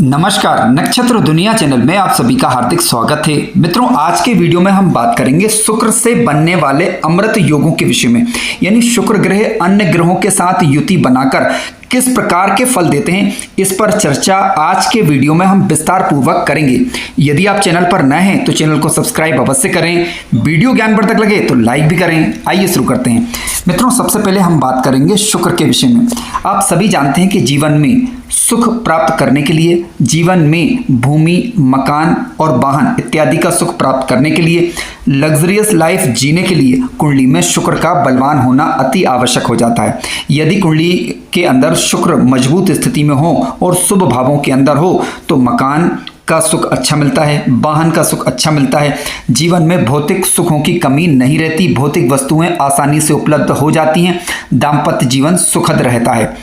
नमस्कार, नक्षत्र दुनिया चैनल में आप सभी का हार्दिक स्वागत है। मित्रों, आज के वीडियो में हम बात करेंगे शुक्र से बनने वाले अमृत योगों के विषय में, यानी शुक्र ग्रह अन्य ग्रहों के साथ युति बनाकर किस प्रकार के फल देते हैं, इस पर चर्चा आज के वीडियो में हम विस्तार पूर्वक करेंगे। यदि आप चैनल पर नए हैं तो चैनल को सब्सक्राइब अवश्य करें, वीडियो ज्ञानवर्धक लगे तो लाइक भी करें। आइए शुरू करते हैं। मित्रों, सबसे पहले हम बात करेंगे शुक्र के विषय में। आप सभी जानते हैं कि जीवन में सुख प्राप्त करने के लिए, जीवन में भूमि, मकान और वाहन इत्यादि का सुख प्राप्त करने के लिए, लग्जरियस लाइफ जीने के लिए कुंडली में शुक्र का बलवान होना अति आवश्यक हो जाता है। यदि कुंडली के अंदर शुक्र मजबूत स्थिति में हो और शुभ भावों के अंदर हो तो मकान का सुख अच्छा मिलता है, वाहन का सुख अच्छा मिलता है, जीवन में भौतिक सुखों की कमी नहीं रहती, भौतिक वस्तुएं आसानी से उपलब्ध हो जाती हैं, दाम्पत्य जीवन सुखद रहता है।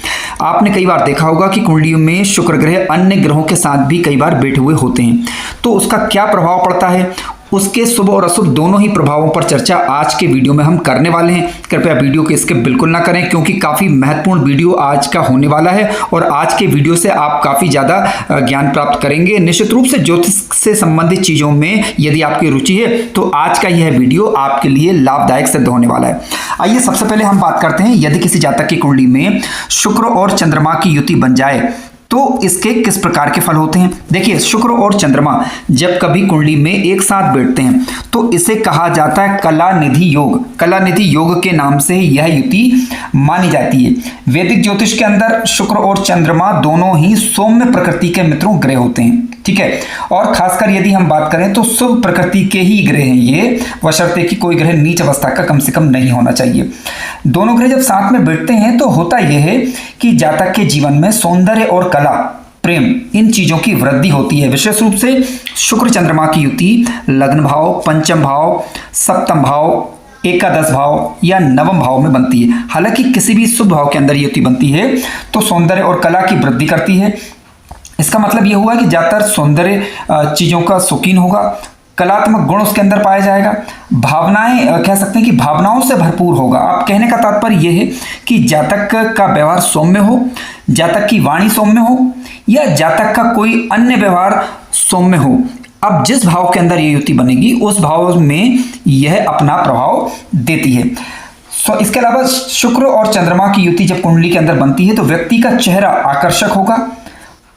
आपने कई बार देखा होगा कि कुंडलियों में शुक्र ग्रह अन्य ग्रहों के साथ भी कई बार बैठे हुए होते हैं, तो उसका क्या प्रभाव पड़ता है, उसके शुभ और अशुभ दोनों ही प्रभावों पर चर्चा आज के वीडियो में हम करने वाले हैं। कृपया वीडियो को स्किप बिल्कुल ना करें, क्योंकि काफ़ी महत्वपूर्ण वीडियो आज का होने वाला है और आज के वीडियो से आप काफ़ी ज़्यादा ज्ञान प्राप्त करेंगे। निश्चित रूप से ज्योतिष से संबंधित चीज़ों में यदि आपकी रुचि है तो आज का यह वीडियो आपके लिए लाभदायक सिद्ध होने वाला है। आइए सबसे पहले हम बात करते हैं, यदि किसी जातक की कुंडली में शुक्र और चंद्रमा की युति बन जाए तो इसके किस प्रकार के फल होते हैं। देखिए, शुक्र और चंद्रमा जब कभी कुंडली में एक साथ बैठते हैं तो इसे कहा जाता है कला निधि योग। कला निधि योग के नाम से यह युति मानी जाती है। वैदिक ज्योतिष के अंदर शुक्र और चंद्रमा दोनों ही सौम्य प्रकृति के मित्रों ग्रह होते हैं, ठीक है। और खासकर यदि हम बात करें तो शुभ प्रकृति के ही ग्रह हैं ये, बशर्ते कि कोई ग्रह नीच अवस्था का कम से कम नहीं होना चाहिए। दोनों ग्रह जब साथ में बैठते हैं तो होता यह है कि जातक के जीवन में सौंदर्य और कला, प्रेम, इन चीजों की वृद्धि होती है। विशेष रूप से शुक्र चंद्रमा की युति लग्न भाव, पंचम भाव, सप्तम भाव, एकादश भाव या नवम भाव में बनती है। हालांकि किसी भी शुभ भाव के अंदर युति बनती है तो सौंदर्य और कला की वृद्धि करती है। इसका मतलब यह हुआ कि ज्यादातर सौंदर्य चीजों का शौकीन होगा, कलात्मक गुण उसके अंदर पाया जाएगा, भावनाएं कह सकते हैं कि भावनाओं से भरपूर होगा। आप कहने का तात्पर्य यह है कि जातक का व्यवहार सौम्य हो, जातक की वाणी सौम्य हो या जातक का कोई अन्य व्यवहार सौम्य हो। अब जिस भाव के अंदर ये युति बनेगी उस भाव में यह अपना प्रभाव देती है। इसके अलावा शुक्र और चंद्रमा की युति जब कुंडली के अंदर बनती है तो व्यक्ति का चेहरा आकर्षक होगा,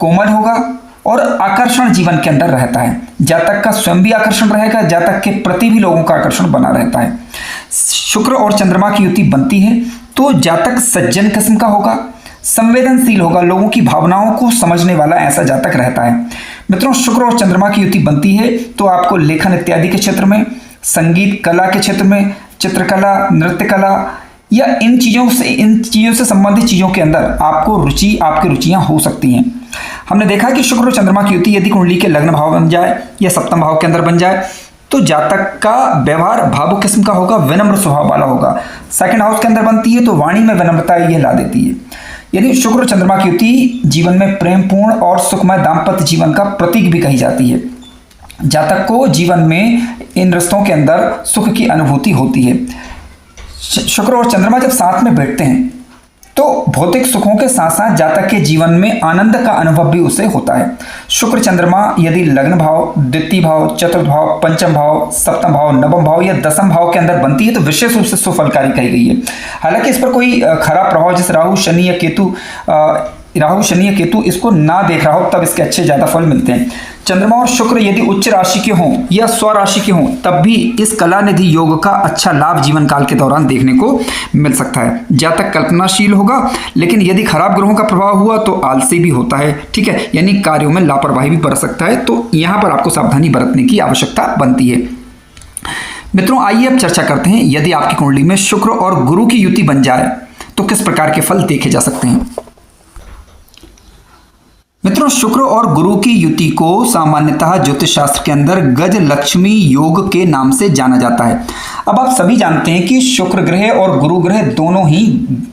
कोमल होगा और आकर्षण जीवन के अंदर रहता है। जातक का स्वयं भी आकर्षण रहेगा, जातक के प्रति भी लोगों का आकर्षण बना रहता है। शुक्र और चंद्रमा की युति बनती है तो जातक सज्जन किस्म का होगा, संवेदनशील होगा, लोगों की भावनाओं को समझने वाला ऐसा जातक रहता है। मित्रों, शुक्र और चंद्रमा की युति बनती है तो आपको लेखन इत्यादि के क्षेत्र में, संगीत कला के क्षेत्र में, चित्रकला, नृत्य कला या इन चीजों से संबंधित चीजों के अंदर आपकी रुचियां हो सकती हैं। हमने देखा कि शुक्र और चंद्रमा की युति यदि कुंडली के लग्न भाव बन जाए या सप्तम भाव के अंदर बन जाए तो जातक का व्यवहार भावुक किस्म का होगा, विनम्र स्वभाव वाला होगा। सेकंड हाउस के अंदर बनती है तो वाणी में विनम्रता ये ला देती है। यानी शुक्र और चंद्रमा की युति जीवन में प्रेमपूर्ण और सुखमय दाम्पत्य जीवन का प्रतीक भी कही जाती है। जातक को जीवन में इन रिश्तों के अंदर सुख की अनुभूति होती है। शुक्र और चंद्रमा जब साथ में बैठते हैं तो भौतिक सुखों के साथ साथ जातक के जीवन में आनंद का अनुभव भी उसे होता है। शुक्र चंद्रमा यदि लग्न भाव, द्वितीय भाव, चतुर्थ भाव, पंचम भाव, सप्तम भाव, नवम भाव या दसम भाव के अंदर बनती है तो विशेष रूप से सुफलकारी कही गई है। हालांकि इस पर कोई खराब प्रभाव जैसे राहु शनि या केतु इसको ना देख रहा हो तब इसके अच्छे ज्यादा फल मिलते हैं। चंद्रमा और शुक्र यदि उच्च राशि के हों या स्वराशि के हों तब भी इस कला निधि योग का अच्छा लाभ जीवन काल के दौरान देखने को मिल सकता है। जातक कल्पनाशील होगा, लेकिन यदि खराब ग्रहों का प्रभाव हुआ तो आलसी भी होता है, ठीक है, यानी कार्यों में लापरवाही भी बरत सकता है। तो यहाँ पर आपको सावधानी बरतने की आवश्यकता बनती है। मित्रों, आइए अब चर्चा करते हैं, यदि आपकी कुंडली में शुक्र और गुरु की युति बन जाए तो किस प्रकार के फल देखे जा सकते हैं। मित्रों, शुक्र और गुरु की युति को सामान्यतः ज्योतिष शास्त्र के अंदर गज लक्ष्मी योग के नाम से जाना जाता है। अब आप सभी जानते हैं कि शुक्र ग्रह और गुरु ग्रह दोनों ही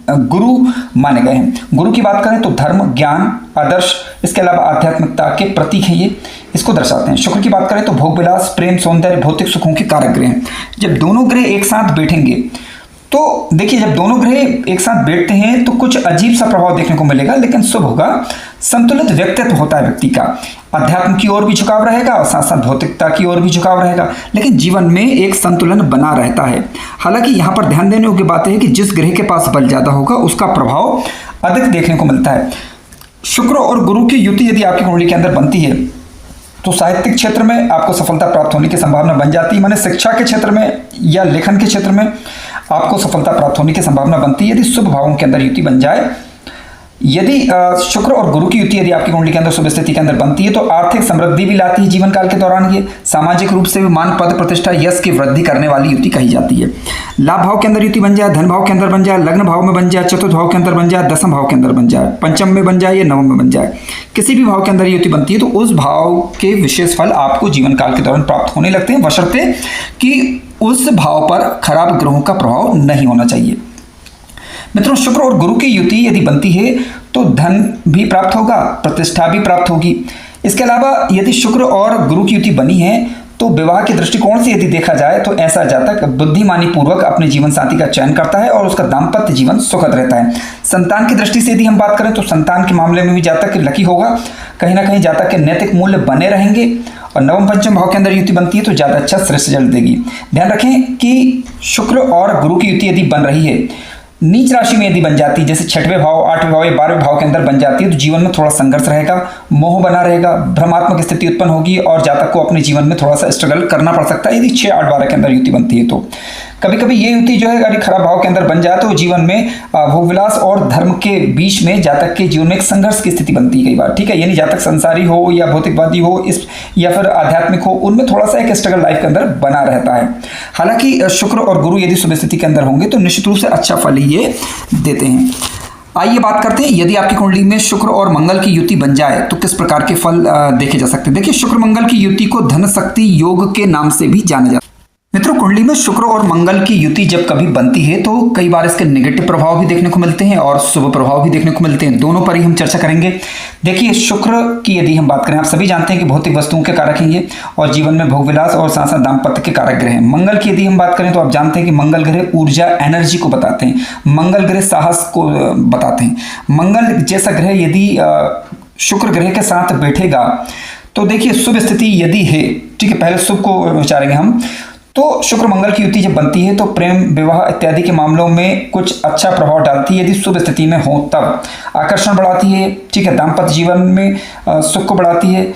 गुरु माने गए हैं। गुरु की बात करें तो धर्म, ज्ञान, आदर्श, इसके अलावा आध्यात्मिकता के प्रतीक हैं, ये इसको दर्शाते हैं। शुक्र की बात करें तो भोग विलास, प्रेम, सौंदर्य, भौतिक सुखों के कारक ग्रह हैं। जब दोनों ग्रह एक साथ बैठेंगे तो देखिए, जब दोनों ग्रह एक साथ बैठते हैं तो कुछ अजीब सा प्रभाव देखने को मिलेगा, लेकिन शुभ होगा। संतुलित व्यक्तित्व होता है व्यक्ति का, अध्यात्म की ओर भी झुकाव रहेगा और साथ साथ भौतिकता की ओर भी झुकाव रहेगा, लेकिन जीवन में एक संतुलन बना रहता है। हालांकि यहाँ पर ध्यान देने योग्य बात है कि जिस ग्रह के पास बल ज्यादा होगा उसका प्रभाव अधिक देखने को मिलता है। शुक्र और गुरु की युति यदि आपकी कुंडली के अंदर बनती है तो साहित्यिक क्षेत्र में आपको सफलता प्राप्त होने की संभावना बन जाती है, माने शिक्षा के क्षेत्र में या लेखन के क्षेत्र में आपको सफलता प्राप्त होने की संभावना बनती है यदि शुभ भावों के अंदर युति बन जाए। यदि शुक्र और गुरु की युति यदि आपकी कुंडली के अंदर शुभ स्थिति के अंदर बनती है तो आर्थिक समृद्धि भी लाती है जीवन काल के दौरान। ये सामाजिक रूप से भी मान, पद, प्रतिष्ठा, यश की वृद्धि करने वाली युति कही जाती है। लाभ भाव के अंदर युति बन जाए, धन भाव के अंदर बन जाए, लग्न भाव में बन जाए, चतुर्थ भाव के अंदर बन जाए, दसम भाव के अंदर बन जाए, पंचम में बन जाए या नवम में बन जाए, किसी भी भाव के अंदर युति बनती है तो उस भाव के विशेष फल आपको जीवन काल के दौरान प्राप्त होने लगते हैं, बशर्ते कि उस भाव पर खराब ग्रहों का प्रभाव नहीं होना चाहिए। मित्रों, शुक्र और गुरु की युति यदि बनती है तो धन भी प्राप्त होगा, प्रतिष्ठा भी प्राप्त होगी। इसके अलावा यदि शुक्र और गुरु की युति बनी है तो विवाह के दृष्टिकोण से यदि देखा जाए तो ऐसा जातक बुद्धिमानी पूर्वक अपने जीवन साथी का चयन करता है और उसका दाम्पत्य जीवन सुखद रहता है। संतान की दृष्टि से यदि हम बात करें तो संतान के मामले में भी जातक लकी होगा, कहीं ना कहीं जातक के नैतिक मूल्य बने रहेंगे और नवम पंचम भाव के अंदर युति बनती है तो ज़्यादा अच्छा श्रेष्ठ रिजल्ट देगी। ध्यान रखें कि शुक्र और गुरु की युति यदि बन रही है नीच राशि में यदि बन जाती है, जैसे 6वें भाव, 8वें भाव या 12वें भाव के अंदर बन जाती है तो जीवन में थोड़ा संघर्ष रहेगा, मोह बना रहेगा, भ्रमात्मक स्थिति उत्पन्न होगी और जातक को अपने जीवन में थोड़ा सा स्ट्रगल करना पड़ सकता है यदि 6, 8, 12 के अंदर युति बनती है तो। कभी कभी ये युति जो है अगर खराब भाव के अंदर बन जाए तो जीवन में भोगविलास और धर्म के बीच में जातक के जीवन में एक संघर्ष की स्थिति बनती है कई बार, ठीक है। यानी जातक संसारी हो या भौतिकवादी हो इस या फिर आध्यात्मिक हो, उनमें थोड़ा सा एक स्ट्रगल लाइफ के अंदर बना रहता है। हालांकि शुक्र और गुरु यदि शुभ स्थिति के अंदर होंगे तो निश्चित रूप से अच्छा फल ये देते हैं। आइए बात करते हैं यदि आपकी कुंडली में शुक्र और मंगल की युति बन जाए तो किस प्रकार के फल देखे जा सकते हैं। देखिए, शुक्र मंगल की युति को धन शक्ति योग के नाम से भी जाना जाता है। मित्रों, कुंडली में शुक्र और मंगल की युति जब कभी बनती है तो कई बार इसके नेगेटिव प्रभाव भी देखने को मिलते हैं और शुभ प्रभाव भी देखने को मिलते हैं, दोनों पर ही हम चर्चा करेंगे। देखिए, शुक्र की यदि हम बात करें, आप सभी जानते हैं कि भौतिक वस्तुओं के कारक हैं ये और जीवन में भोगविलास और साथ साथ दाम्पत्य के कारक ग्रह हैं। मंगल की यदि हम बात करें तो आप जानते हैं कि मंगल ग्रह ऊर्जा, एनर्जी को बताते हैं, मंगल ग्रह साहस को बताते हैं। मंगल जैसा ग्रह यदि शुक्र ग्रह के साथ बैठेगा तो देखिए शुभ स्थिति यदि है, ठीक है, पहले शुभ को विचारेंगे हम, तो शुक्र मंगल की युति जब बनती है तो प्रेम, विवाह इत्यादि के मामलों में कुछ अच्छा प्रभाव डालती है यदि शुभ स्थिति में हो तब। आकर्षण बढ़ाती है, ठीक है, दाम्पत्य जीवन में सुख को बढ़ाती है।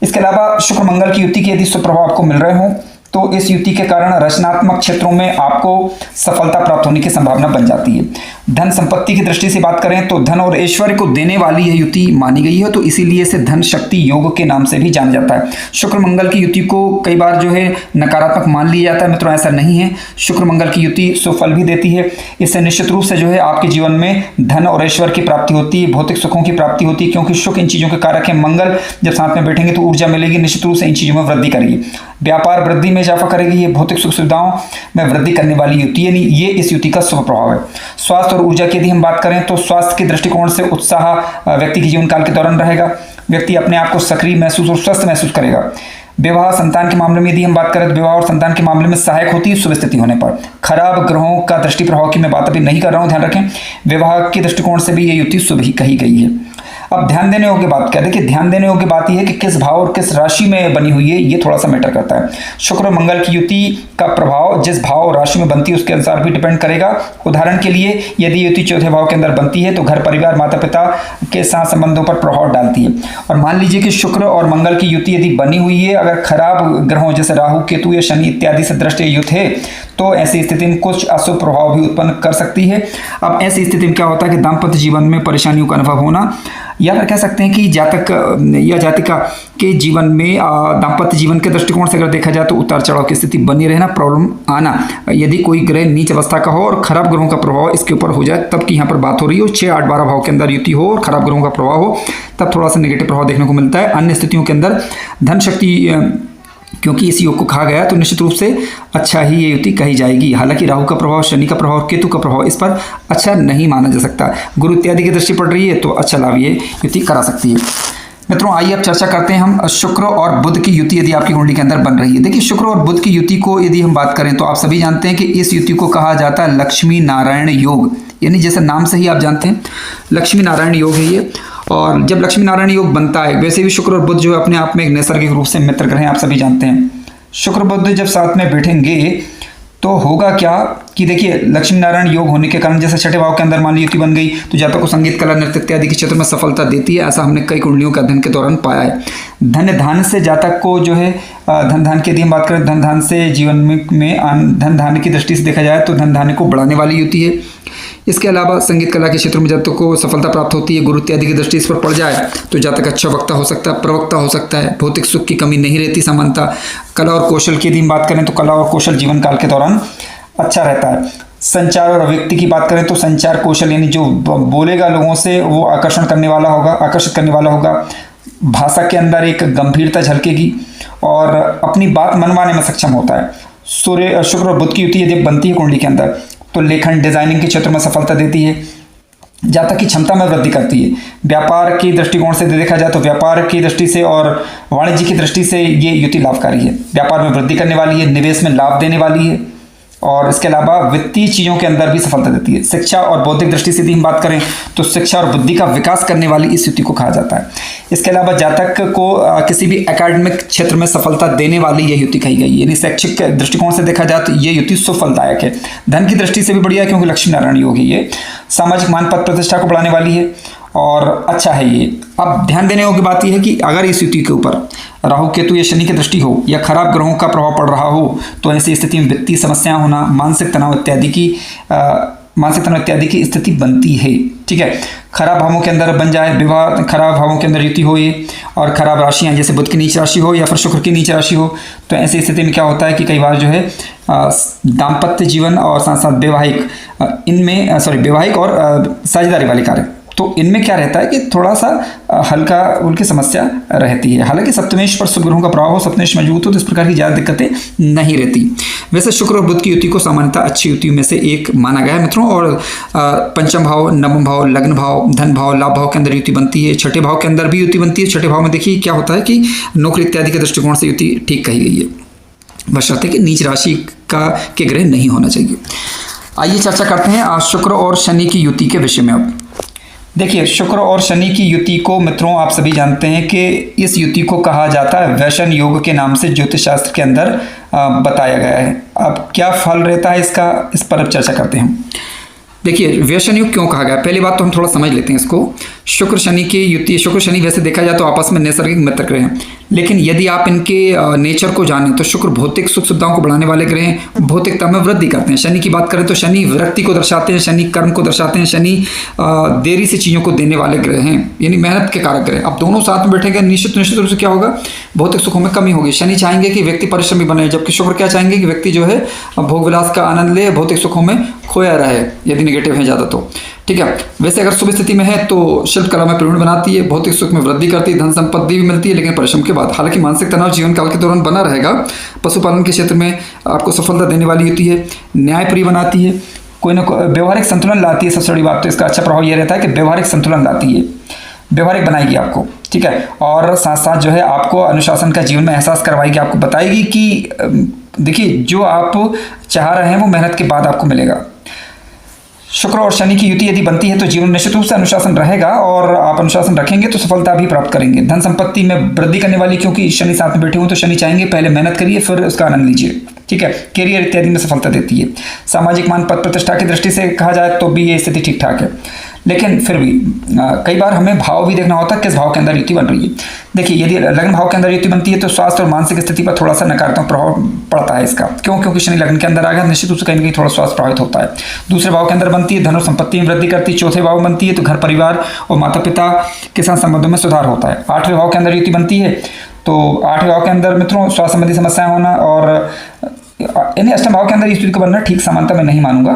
इसके अलावा शुक्र मंगल की युति के यदि शुभ प्रभाव आपको मिल रहे हों तो इस युति के कारण रचनात्मक क्षेत्रों में आपको सफलता प्राप्त होने की संभावना बन जाती है। धन संपत्ति की दृष्टि से बात करें तो धन और ऐश्वर्य को देने वाली यह युति मानी गई है, तो इसीलिए इसे धन शक्ति योग के नाम से भी जाना जाता है। शुक्र मंगल की युति को कई बार जो है नकारात्मक मान लिया जाता है, मित्रों ऐसा नहीं है। शुक्र मंगल की युति सुफल भी देती है। इससे निश्चित रूप से जो है आपके जीवन में धन और ऐश्वर्य की प्राप्ति होती है, भौतिक सुखों की प्राप्ति होती है, क्योंकि शुक्र इन चीजों के कारक है। मंगल जब साथ में बैठेंगे तो ऊर्जा मिलेगी, निश्चित रूप से इन चीजों में वृद्धि करेगी, व्यापार वृद्धि में इजाफा करेगी, ये भौतिक सुख सुविधाओं में वृद्धि करने वाली युति, यानी ये इस युति का शुभ प्रभाव है। स्वास्थ्य और ऊर्जा की यदि हम बात करें तो स्वास्थ्य के दृष्टिकोण से उत्साह व्यक्ति के जीवन काल के दौरान रहेगा, व्यक्ति अपने आप को सक्रिय महसूस और स्वस्थ महसूस करेगा। विवाह संतान के मामले में यदि हम बात करें तो विवाह और संतान के मामले में सहायक होती है शुभ स्थिति होने पर। खराब ग्रहों का दृष्टि प्रभाव की मैं बात अभी नहीं कर रहा हूं, ध्यान रखें, विवाह के दृष्टिकोण से भी ये युति शुभ ही कही गई है। अब ध्यान देने योग्य बात क्या है, देखिए ध्यान देने योग्य बात यह है कि किस भाव और किस राशि में बनी हुई है, ये थोड़ा सा मैटर करता है। शुक्र और मंगल की युति का प्रभाव जिस भाव और राशि में बनती है उसके अनुसार भी डिपेंड करेगा। उदाहरण के लिए यदि युति चौथे भाव के अंदर बनती है तो घर परिवार माता पिता के साथ संबंधों पर प्रभाव डालती है। और मान लीजिए कि शुक्र और मंगल की युति यदि बनी हुई है, अगर खराब ग्रहों जैसे राहु केतु या शनि इत्यादि से दृष्टि युत है तो ऐसी स्थिति में कुछ अशुभ प्रभाव भी उत्पन्न कर सकती है। अब ऐसी स्थिति में क्या होता है कि दाम्पत्य जीवन में परेशानियों का अनुभव होना, या फिर कह सकते हैं कि जातक या जातिका के जीवन में दाम्पत्य जीवन के दृष्टिकोण से अगर देखा जाए तो उतार चढ़ाव की स्थिति बनी रहना, प्रॉब्लम आना, यदि कोई ग्रह नीच अवस्था का हो और खराब ग्रहों का प्रभाव इसके ऊपर हो जाए तब की यहाँ पर बात हो रही हो। 6, 8, 12 भाव के अंदर युति हो और खराब ग्रहों का प्रभाव हो तब थोड़ा सा नेगेटिव प्रभाव देखने को मिलता है। अन्य स्थितियों के अंदर धन शक्ति क्योंकि इस योग को कहा गया तो निश्चित रूप से अच्छा ही ये युति कही जाएगी। हालांकि राहु का प्रभाव, शनि का प्रभाव, केतु का प्रभाव इस पर अच्छा नहीं माना जा सकता। गुरु इत्यादि की दृष्टि पड़ रही है तो अच्छा लाभ ये युति करा सकती है। मित्रों आइए अब चर्चा करते हैं हम शुक्र और बुध की युति यदि आपकी कुंडली के अंदर बन रही है। देखिए, शुक्र और बुध की युति को यदि हम बात करें तो आप सभी जानते हैं कि इस युति को कहा जाता है लक्ष्मी नारायण योग, यानी जैसे नाम से ही आप जानते हैं लक्ष्मी नारायण योग है ये। और जब लक्ष्मी नारायण योग बनता है, वैसे भी शुक्र और बुध जो है अपने आप में एक नैसर्गिक रूप से मित्र ग्रह हैं, आप सभी जानते हैं। शुक्र बुध जब साथ में बैठेंगे तो होगा क्या कि देखिए लक्ष्मी नारायण योग होने के कारण जैसे छठे भाव के अंदर मान ली युति बन गई तो जातक को संगीत, कला, नृत्य इत्यादि के क्षेत्र में सफलता देती है। ऐसा हमने कई कुंडलियों के अध्ययन के दौरान पाया है। धन धान से जातक को जो है धन धान की यदि हम बात करें, धन धान से जीवन में धन धान की दृष्टि से देखा जाए तो धन धान को बढ़ाने वाली युति है। इसके अलावा संगीत कला के क्षेत्र में जातक को सफलता प्राप्त होती है। गुरु इत्यादि की दृष्टि इस पर पड़ जाए तो जातक अच्छा वक्ता हो सकता है, प्रवक्ता हो सकता है। भौतिक सुख की कमी नहीं रहती सामान्यतः। कला और कौशल की यदि हम बात करें तो कला और कौशल जीवन काल के दौरान अच्छा रहता है। संचार और अभिव्यक्ति की बात करें तो संचार कौशल यानी जो बोलेगा लोगों से वो आकर्षित करने वाला होगा। भाषा के अंदर एक गंभीरता झलकेगी और अपनी बात मनवाने में सक्षम होता है। सूर्य, शुक्र और बुध की युति यदि बनती है कुंडली के अंदर तो लेखन, डिजाइनिंग के क्षेत्र में सफलता देती है। जातक की क्षमता में वृद्धि करती है। व्यापार की दृष्टिकोण से देखा जाए तो व्यापार की दृष्टि से और वाणिज्य की दृष्टि से ये युति लाभकारी है। व्यापार में वृद्धि करने वाली है, निवेश में लाभ देने वाली है और इसके अलावा वित्तीय चीज़ों के अंदर भी सफलता देती है। शिक्षा और बौद्धिक दृष्टि से यदि हम बात करें तो शिक्षा और बुद्धि का विकास करने वाली इस युति को कहा जाता है। इसके अलावा जातक को किसी भी एकेडमिक क्षेत्र में सफलता देने वाली यह युति कही गई है। यानी शैक्षिक दृष्टिकोण से देखा जाए तो ये युति सुफलदायक है। धन की दृष्टि से भी बढ़िया है क्योंकि लक्ष्मी नारायण योग है ये। सामाजिक मान पद प्रतिष्ठा को बढ़ाने वाली है और अच्छा है ये। अब ध्यान देने योग्य बात यह है कि अगर इस युति के ऊपर राहु, केतु या शनि की दृष्टि हो या खराब ग्रहों का प्रभाव पड़ रहा हो तो ऐसी स्थिति में वित्तीय समस्याएं होना, मानसिक तनाव इत्यादि की स्थिति बनती है। ठीक है, खराब भावों के अंदर बन जाए, विवाह खराब भावों के अंदर युति हो ये और खराब राशियां जैसे बुध की नीच राशि हो या फिर शुक्र की नीच राशि हो तो ऐसी स्थिति में क्या होता है कि कई बार जो है दाम्पत्य जीवन और साथ साथ वैवाहिक और साझेदारी वाले कार्य तो इनमें क्या रहता है कि थोड़ा सा हल्का उनकी समस्या रहती है। हालांकि सप्तमेश पर शुभ ग्रहों का प्रभाव हो, सप्तमेश मजबूत हो तो इस प्रकार की ज़्यादा दिक्कतें नहीं रहती। वैसे शुक्र और बुध की युति को सामान्यतः अच्छी युतियों में से एक माना गया है मित्रों। और पंचम भाव, नवम भाव, लग्न भाव, धन भाव, लाभ भाव के अंदर युति बनती है। छठे भाव के अंदर भी युति बनती है। छठे भाव में देखिए क्या होता है कि नौकरी इत्यादि के दृष्टिकोण से युति ठीक कही गई है, बशर्ते कि नीच राशि के ग्रह नहीं होना चाहिए। आइए चर्चा करते हैं आज शुक्र और शनि की युति के विषय में। अब देखिए शुक्र और शनि की युति को मित्रों आप सभी जानते हैं कि इस युति को कहा जाता है वैशन योग के नाम से ज्योतिष शास्त्र के अंदर बताया गया है। अब क्या फल रहता है इसका, इस पर अब चर्चा करते हैं। देखिए व्यसन युग क्यों कहा गया, पहली बात तो हम थोड़ा समझ लेते हैं इसको। शुक्र शनि की युति, शुक्र शनि वैसे देखा जाए तो आपस में नैसर्गिक मित्र ग्रह हैं, लेकिन यदि आप इनके नेचर को जानें तो शुक्र भौतिक सुख सुविधाओं को बढ़ाने वाले ग्रह हैं, भौतिकता में वृद्धि करते हैं। शनि की बात करें तो शनि विरक्ति को दर्शाते हैं, शनि कर्म को दर्शाते हैं, शनि देरी से चीज़ों को देने वाले ग्रह हैं, यानी मेहनत के कारक ग्रह। अब दोनों साथ में बैठेंगे निश्चित रूप से क्या होगा, भौतिक सुखों में कमी होगी। शनि चाहेंगे कि व्यक्ति परिश्रमी बने, जबकि शुक्र क्या चाहेंगे कि व्यक्ति जो है भोग विलास का आनंद ले, भौतिक सुखों में खोया रहे, यदि नेगेटिव है ज़्यादा तो। ठीक है, वैसे अगर शुभ स्थिति में है तो शिल्प कला में प्रवीण बनाती है, भौतिक सुख में वृद्धि करती है, धन संपत्ति भी मिलती है लेकिन परिश्रम के बाद। हालांकि मानसिक तनाव जीवन काल के दौरान बना रहेगा। पशुपालन के क्षेत्र में आपको सफलता देने वाली होती है, न्यायप्रिय बनाती है, कोई ना कोई व्यवहारिक संतुलन लाती है। सबसे बड़ी बात तो इसका अच्छा प्रभाव यह रहता है कि व्यवहारिक संतुलन लाती है, व्यवहारिक बनाएगी आपको। ठीक है, और साथ साथ जो है आपको अनुशासन का जीवन में एहसास करवाएगी, आपको बताएगी कि देखिए जो आप चाह रहे हैं वो मेहनत के बाद आपको मिलेगा। शुक्र और शनि की युति यदि बनती है तो जीवन निश्चित रूप से अनुशासन रहेगा और आप अनुशासन रखेंगे तो सफलता भी प्राप्त करेंगे। धन संपत्ति में वृद्धि करने वाली, क्योंकि शनि साथ में बैठे हुए तो शनि चाहेंगे पहले मेहनत करिए फिर उसका आनंद लीजिए। ठीक है, कैरियर इत्यादि में सफलता देती है। सामाजिक मान पद प्रतिष्ठा की दृष्टि से कहा जाए तो भी ये स्थिति ठीक ठाक है, लेकिन फिर भी कई बार हमें भाव भी देखना होता है, किस भाव के अंदर युति बन रही है। देखिए यदि लग्न भाव के अंदर युति बनती है तो स्वास्थ्य और मानसिक स्थिति पर थोड़ा सा नकारात्मक प्रभाव पड़ता है इसका। क्यों? क्योंकि शनि लग्न के अंदर आ गया, निश्चित रूप से कहीं ना कहीं थोड़ा स्वास्थ्य प्रभावित होता है। दूसरे भाव के अंदर बनती है, धन और संपत्ति में वृद्धि करती है। चौथे भाव बनती है तो घर परिवार और माता पिता के साथ संबंधों में सुधार होता है। आठवें भाव के अंदर युति बनती है तो आठवें भाव के अंदर मित्रों स्वास्थ्य संबंधी समस्याएं होना, और यानी अष्टम भाव के अंदर युति को बनना ठीक समानता में नहीं मानूंगा।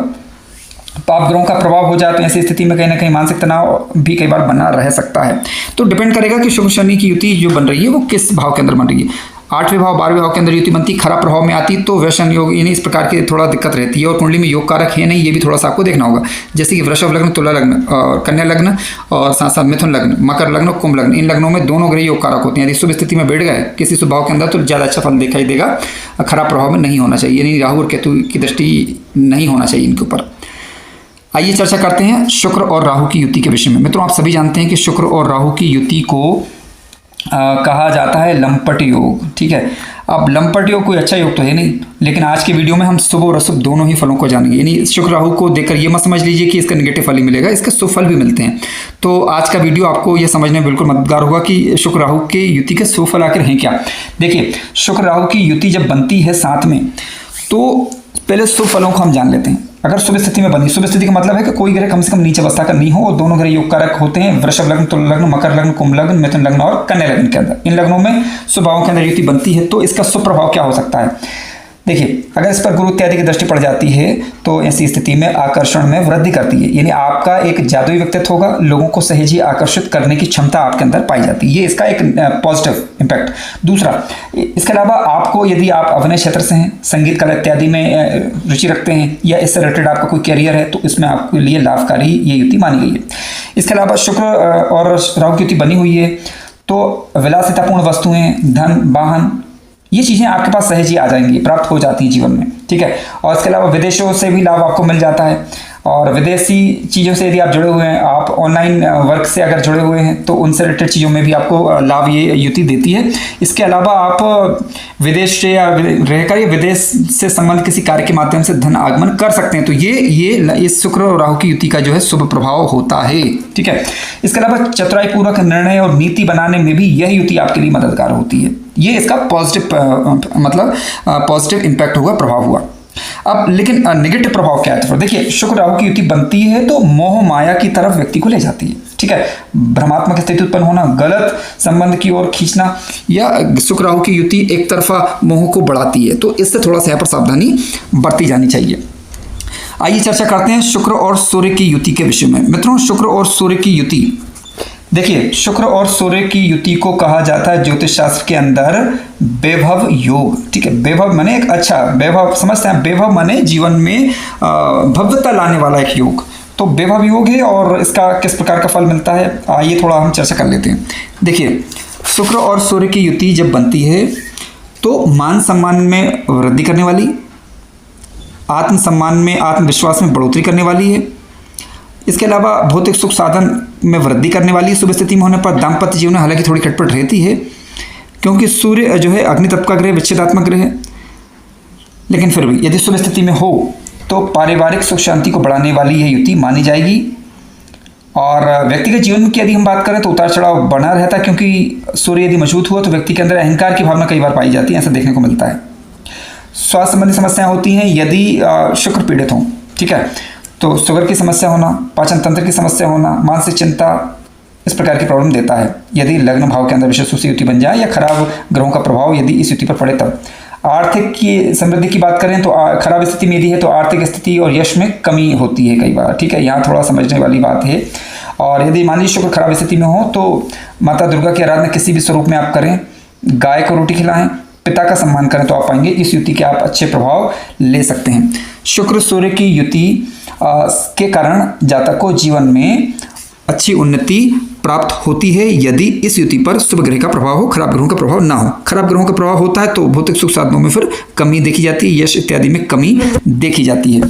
पाप ग्रहों का प्रभाव हो जाए तो ऐसी स्थिति में कहीं ना कहीं मानसिक तनाव भी कई बार बना रह सकता है। तो डिपेंड करेगा कि शुक्र शनि की युति जो बन रही है वो किस भाव के अंदर बन रही है। आठवें भाव 12वें भाव के अंदर युति बनती, खराब प्रभाव में आती तो व्यसन योग, यानी इस प्रकार की थोड़ा दिक्कत रहती है। और कुंडली में योग कारक है नहीं, ये भी थोड़ा सा आपको देखना होगा। जैसे कि वृषभ लग्न, तुला लग्न, कन्या लग्न और साथ साथ मिथुन लग्न, मकर लग्न, कुंभ लग्न, इन लग्नों में दोनों ग्रह योग कारक होते हैं। यदि शुभ स्थिति में बैठ गए किसी शुभ भाव के अंदर तो ज़्यादा अच्छा फल दिखाई देगा, खराब प्रभाव में नहीं होना चाहिए, यानी राहु और केतु की दृष्टि नहीं होना चाहिए इनके ऊपर। आइए चर्चा करते हैं शुक्र और राहु की युति के विषय में। मित्रों, आप सभी जानते हैं कि शुक्र और राहु की युति को कहा जाता है लंपट योग। ठीक है, अब लंपट योग कोई अच्छा योग तो है नहीं, लेकिन आज की वीडियो में हम शुभ और अशुभ दोनों ही फलों को जानेंगे। यानी शुक्र राहु को देखकर ये मत समझ लीजिए कि इसका नेगेटिव फल ही मिलेगा, इसके शुभ फल भी मिलते हैं। तो आज का वीडियो आपको यह समझने में बिल्कुल मददगार होगा कि शुक्र राहु के युति के शुभ फल आखिर हैं क्या। देखिए, शुक्र राहु की युति जब बनती है साथ में, तो पहले शुभ फलों को हम जान लेते हैं। अगर शुभ स्थिति में बनी, शुभ स्थिति का मतलब है कि कोई ग्रह कम से कम नीच अवस्था का नहीं हो और दोनों ग्रह योग कारक होते हैं वृषभ लग्न, तुला लग्न, मकर लग्न, कुंभ लग्न, मिथुन लग्न और कन्या लग्न के अंदर। इन लग्नों में शुभ भावों के अंदर युति बनती है, तो इसका शुभ प्रभाव क्या हो सकता है। देखिए, अगर इस पर गुरु इत्यादि की दृष्टि पड़ जाती है तो ऐसी स्थिति में आकर्षण में वृद्धि करती है। यानी आपका एक जादुई व्यक्तित्व होगा, लोगों को सहज आकर्षित करने की क्षमता आपके अंदर पाई जाती है। ये इसका एक पॉजिटिव इम्पैक्ट। दूसरा, इसके अलावा आपको यदि आप अभिनय क्षेत्र से हैं, संगीत कला इत्यादि में रुचि रखते हैं या इससे रिलेटेड आपका कोई कैरियर है, तो इसमें आपके लिए लाभकारी ये युति मानी गई है। इसके अलावा शुक्र और राहु की युति बनी हुई है तो विलासितापूर्ण वस्तुएं, धन, वाहन, ये चीज़ें आपके पास सहज ही आ जाएंगी, प्राप्त हो जाती हैं जीवन में। ठीक है, और इसके अलावा विदेशों से भी लाभ आपको मिल जाता है। और विदेशी चीज़ों से यदि आप जुड़े हुए हैं, आप ऑनलाइन वर्क से अगर जुड़े हुए हैं, तो उनसे रिलेटेड चीज़ों में भी आपको लाभ ये युति देती है। इसके अलावा आप विदेश से या रहकर या विदेश से संबंधित किसी कार्य के माध्यम से धन आगमन कर सकते हैं। तो ये इस शुक्र और राहु की युति का जो है शुभ प्रभाव होता है। ठीक है, इसके अलावा चतुराई पूर्वक निर्णय और नीति बनाने में भी यह युति आपके लिए मददगार होती है। ये इसका पॉजिटिव इम्पैक्ट हुआ, प्रभाव हुआ। अब लेकिन नेगेटिव प्रभाव क्या है। तो देखिए, शुक्र राहु की युति बनती है तो मोह माया की तरफ व्यक्ति को ले जाती है। ठीक है, भ्रमात्मक स्थिति उत्पन्न होना, गलत संबंध की ओर खींचना, या शुक्र राहु की युति एक तरफा मोह को बढ़ाती है। तो इससे थोड़ा सा यहाँ पर सावधानी बरती जानी चाहिए। आइए चर्चा करते हैं शुक्र और सूर्य की युति के विषय में। मित्रों, शुक्र और सूर्य की युति, देखिए, शुक्र और सूर्य की युति को कहा जाता है ज्योतिष शास्त्र के अंदर वैभव योग। ठीक है, वैभव माने एक अच्छा वैभव, समझते हैं, वैभव माने जीवन में भव्यता लाने वाला एक योग। तो वैभव योग है और इसका किस प्रकार का फल मिलता है, आइए थोड़ा हम चर्चा कर लेते हैं। देखिए, शुक्र और सूर्य की युति जब बनती है तो मान सम्मान में वृद्धि करने वाली, आत्मसम्मान में, आत्मविश्वास में बढ़ोतरी करने वाली है। इसके अलावा भौतिक सुख साधन में वृद्धि करने वाली शुभ स्थिति में होने पर दाम्पत्य जीवन में हालांकि थोड़ी खटपट रहती है, क्योंकि सूर्य जो है अग्नि तत्व का ग्रह, विच्छेदात्मक ग्रह है, लेकिन फिर भी यदि शुभ स्थिति में हो तो पारिवारिक सुख शांति को बढ़ाने वाली यह युति मानी जाएगी। और व्यक्तिगत जीवन की यदि हम बात करें तो उतार चढ़ाव बना रहता है, क्योंकि सूर्य यदि मजबूत हुआ तो व्यक्ति के अंदर अहंकार की भावना कई बार पाई जाती है, ऐसा देखने को मिलता है। स्वास्थ्य संबंधी समस्याएं होती हैं यदि शुक्र पीड़ित हों। ठीक है, तो शुगर की समस्या होना, पाचन तंत्र की समस्या होना, मानसिक चिंता, इस प्रकार की प्रॉब्लम देता है यदि लग्न भाव के अंदर विशेष रूप से युति बन जाए या खराब ग्रहों का प्रभाव यदि इस युति पर पड़े तब। आर्थिक की समृद्धि की बात करें तो खराब स्थिति में यदि है तो आर्थिक स्थिति और यश में कमी होती है कई बार। ठीक है, यहाँ थोड़ा समझने वाली बात है। और यदि मान लीजिए शुक्र खराब स्थिति में हो तो माता दुर्गा की आराधना किसी भी स्वरूप में आप करें, गाय को रोटी खिलाएं, पिता का सम्मान करें, तो आप पाएंगे इस युति के आप अच्छे प्रभाव ले सकते हैं। शुक्र सूर्य की युति के कारण जातक को जीवन में अच्छी उन्नति प्राप्त होती है यदि इस युति पर शुभ ग्रह का प्रभाव हो, खराब ग्रहों का प्रभाव ना हो। खराब ग्रहों का प्रभाव होता है तो भौतिक सुख साधनों में फिर कमी देखी जाती है, यश इत्यादि में कमी देखी जाती है।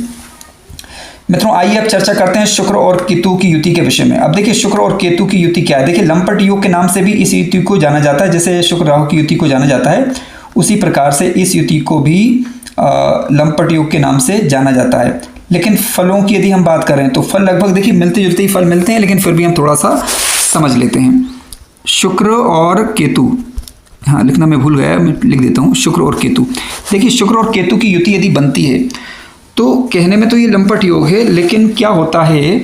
मित्रों, आइए अब चर्चा करते हैं शुक्र और केतु की युति के विषय में। अब देखिए, शुक्र और केतु की युति क्या है। देखिए, लंपट योग के नाम से भी इस युति को जाना जाता है। जैसे शुक्र राहु की युति को जाना जाता है, उसी प्रकार से इस युति को भी लंपट योग के नाम से जाना जाता है। लेकिन फलों की यदि हम बात करें तो फल लगभग देखिए मिलते जुलते ही फल मिलते हैं, लेकिन फिर भी हम थोड़ा सा समझ लेते हैं। शुक्र और केतु, हाँ लिखना मैं भूल गया, मैं लिख देता हूँ, शुक्र और केतु। देखिए, शुक्र और केतु की युति यदि बनती है तो कहने में तो ये लंपट योग है, लेकिन क्या होता है,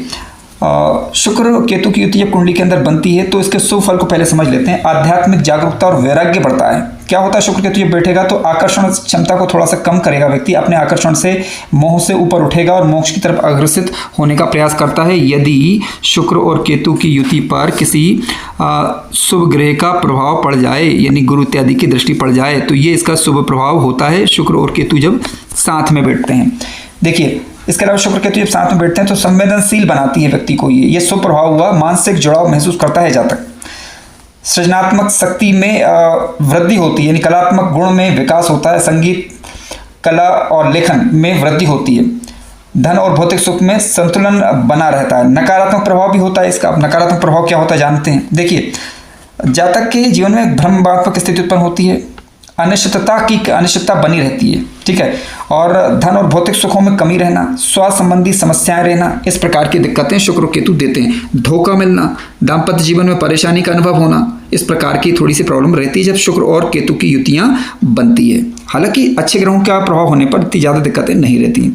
शुक्र और केतु की युति जब कुंडली के अंदर बनती है तो इसके शुभ फल को पहले समझ लेते हैं। आध्यात्मिक जागरूकता और वैराग्य बढ़ता है। क्या होता है, शुक्र केतु जब बैठेगा तो आकर्षण क्षमता को थोड़ा सा कम करेगा, व्यक्ति अपने आकर्षण से, मोह से ऊपर उठेगा और मोक्ष की तरफ अग्रसित होने का प्रयास करता है। यदि शुक्र और केतु की युति पर किसी शुभ ग्रह का प्रभाव पड़ जाए, यानी गुरु इत्यादि की दृष्टि पड़ जाए, तो ये इसका शुभ प्रभाव होता है शुक्र और केतु जब साथ में बैठते हैं। देखिए, इसके अलावा शुक्र केतु जब साथ में बैठते हैं तो संवेदनशील बनाती है व्यक्ति को। ये शुभ प्रभाव हुआ, मानसिक जुड़ाव महसूस करता है जातक। सृजनात्मक शक्ति में वृद्धि होती है, यानी कलात्मक गुण में विकास होता है। संगीत, कला और लेखन में वृद्धि होती है। धन और भौतिक सुख में संतुलन बना रहता है। नकारात्मक प्रभाव भी होता है इसका। अब नकारात्मक प्रभाव क्या होता है जानते हैं। देखिए, जातक के जीवन में भ्रमात्मक स्थिति उत्पन्न होती है, अनिश्चितता बनी रहती है, ठीक है, और धन और भौतिक सुखों में कमी रहना, स्वास्थ्य संबंधी समस्याएं रहना, इस प्रकार की दिक्कतें शुक्र केतु देते हैं। धोखा मिलना, दाम्पत्य जीवन में परेशानी का अनुभव होना, इस प्रकार की थोड़ी सी प्रॉब्लम रहती है जब शुक्र और केतु की युतियां बनती है। हालांकि अच्छे ग्रहों का प्रभाव होने पर इतनी ज़्यादा दिक्कतें नहीं रहती।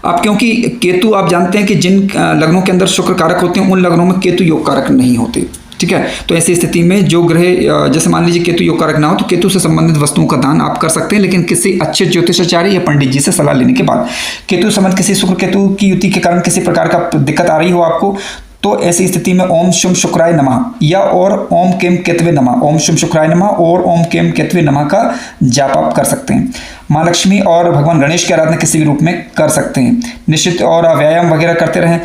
अब क्योंकि केतु आप जानते हैं कि जिन लग्नों के अंदर शुक्र कारक होते हैं उन लग्नों में केतु योग कारक नहीं होते, ठीक है। तो ऐसी स्थिति में जो ग्रह, जैसे मान लीजिए केतु योग कारक ना हो तो केतु से संबंधित वस्तुओं का दान आप कर सकते हैं, लेकिन किसी अच्छे ज्योतिषाचार्य या पंडित जी से सलाह लेने के बाद। केतु संबंध किसी शुक्र केतु की युति के कारण किसी प्रकार का दिक्कत आ रही हो आपको, तो ऐसी स्थिति में ओम शुम शुक्राय नमः या और ओम केम केतवे नमः, ओम शुम शुक्राय नमः और ओम केम केतवे नमः का जाप आप कर सकते हैं। माँ लक्ष्मी और भगवान गणेश की आराधना किसी भी रूप में कर सकते हैं। निश्चित और व्यायाम वगैरह करते रहें।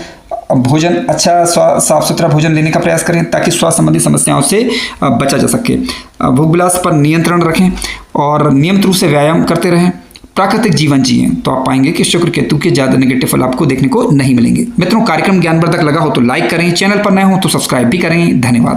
भोजन अच्छा साफ सुथरा भोजन लेने का प्रयास करें ताकि स्वास्थ्य संबंधी समस्याओं से बचा जा सके। भूख विलास पर नियंत्रण रखें और नियमित रूप से व्यायाम करते रहें। प्राकृतिक जीवन जिए तो आप पाएंगे कि शुक्र केतु के ज़्यादा नेगेटिव फल आपको देखने को नहीं मिलेंगे। मित्रों, कार्यक्रम ज्ञानवर्धक लगा हो तो लाइक करें, चैनल पर नए हो तो सब्सक्राइब भी करें। धन्यवाद।